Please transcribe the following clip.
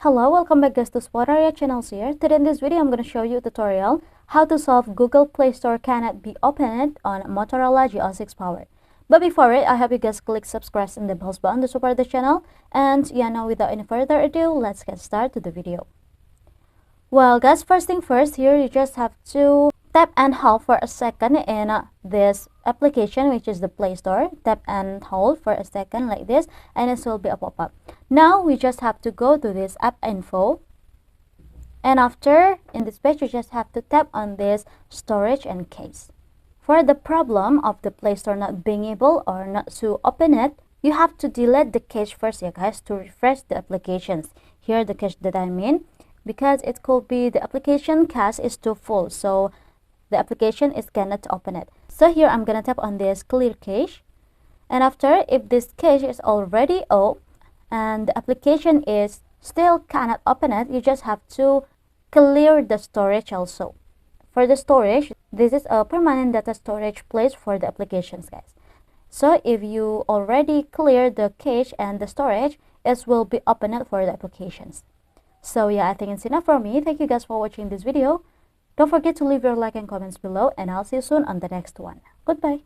Hello, welcome back guys to Spotaria channels here. Today in this video I'm going to show you a tutorial how to solve Google Play Store cannot be opened on Motorola G06 Power. But before it, I hope you guys click subscribe and the bell button to support the channel. And yeah, now without any further ado, let's get started to the video. Well guys, first thing first, here you just have to tap and hold for a second in this application, which is the Play Store. Tap and hold for a second like this, and it will be a pop-up. Now we just have to go to this app info, and after in this page you just have to tap on this storage and case. For the problem of the Play Store not being able or not to open it, you have to delete the cache first, yeah guys, to refresh the applications. Here the cache that I mean, because it could be the application cache is too full, so the application is cannot open it. So here I'm gonna tap on this clear cache, and after, if this cache is already off and the application is still cannot open it, you just have to clear the storage also. For the storage, this is a permanent data storage place for the applications, guys. So if you already clear the cache and the storage, it will be opened for the applications. So yeah, I think it's enough for me. Thank you guys for watching this video. Don't forget to leave your like and comments below, and I'll see you soon on the next one. Goodbye.